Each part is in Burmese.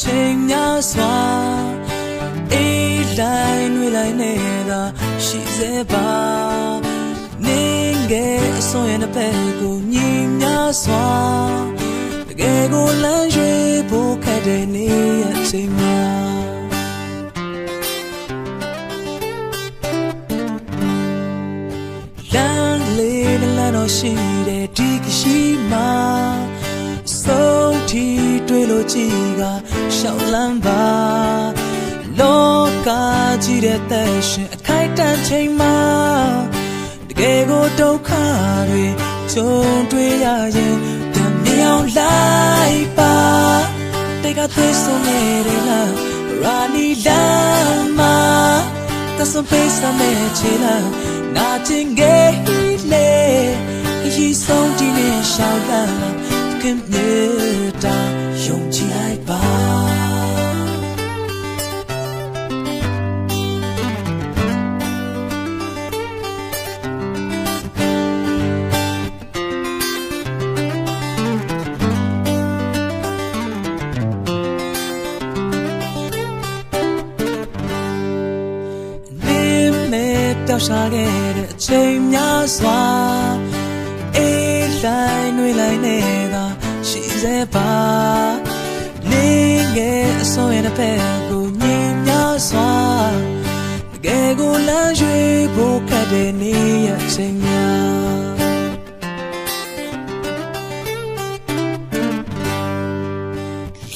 ချိန်များစွာအေးလိုက်နှွေလိုက်နေတာရှိစေပါနေငယ်အစွန်ရဲ့တစ်ဖက်ကိုညီများစွာတကယ်ကိုလမ်းရွေးဖို့ခက်တဲ့နေ့ရဲ့ချိန်များလမ်းလေးနဲ့လမ်းတော့ရှိတဲ့ဒီကရှိမှာဆုံးထိတွေ့လို့ကြည်ကရှောက်လန်းပါလောကကြီးတဲ့သက်ရှင်အခိုက်အတန့်ချိန်မှာတကယ်ကိုဒုက္ခတွေကြုံတွေ့ရရင်တမြောင်လိုက်ပါတိတ်ကသွေးဆုံးနေတဲ့လားရာနီလမ်းမှာတဆန်ပေးစမဲ့ချေလားနာကျင်ခဲ့လေရီဆုံးဒီနေ့ရှောက်လန်းခင်မြေတာယုံကြည်လိုက်ပါတောက်ရှာခဲ့တဲ့အချိန်များစွာအေးလိုက်နှွေလိုက်နေတာရှိစေပါနေငယ်အစွန်ရဲ့တစ်ဖက်ကိုညင်များစွာတကယ်ကိုလမ်းရွေးဖို့ခက်တဲ့နေ့ရဲ့အချိန်များ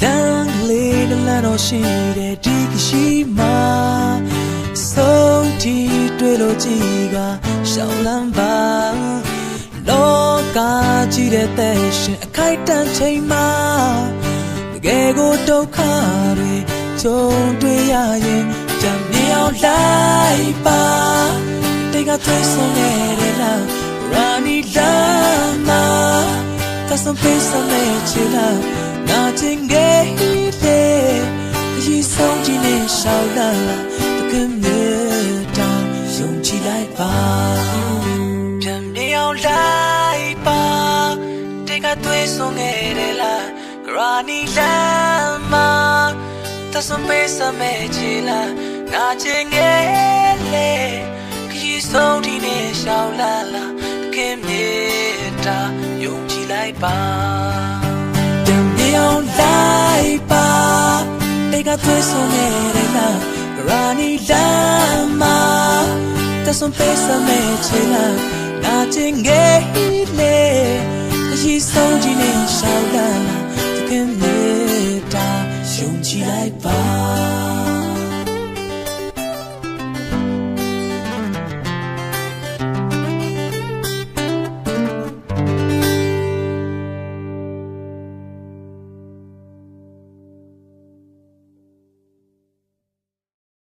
လမ်းလေးနဲ့လမ်းတော့ရှိတဲ့ဒီကရှိမှာဆုံးထိတွေ့လို့ကြည်ကရှောက်လန်းပါလောကကြီးတဲ့သက်ရှင်အခိုက်အတန့်ချိန်မှာတကယ်ကိုဒုက္ခတွေကြုံတွေ့ရရင်ကြံမြောင်လိုက်ပါတိတ်ကသွေးဆုံးနေတဲ့လားရာနီလမ်းမှာတဆန်ပေးစမဲ့ချီလားနာကျင်ခဲ့လေဒီဆုံးဒီနေ့ရှောက်လာခင်မြေတာယုံကြည်လိုက်ပါပြန်မြောင်လိုက်ပါတိတ်ကသွေးဆုံးနေတဲ့လားဂရာနီလမ်းမှာတဆန်ပေးစမဲ့ချီလားနာကျင်ခဲ့လေခရီးဆုံးဒီနေ့ရှောက်လာခင်မြေတာယုံကြည်လိုက်ပါပြန်မြောင်လိုက်ပါတိတ်ကသွေးဆုံးနေတဲ့လားရာနီလမ်းမှာတဆန်ပေးစမဲ့ချေလားနာကျင်ခဲ့လေခရီးဆုံးဒီနေ့ရှောက်လာ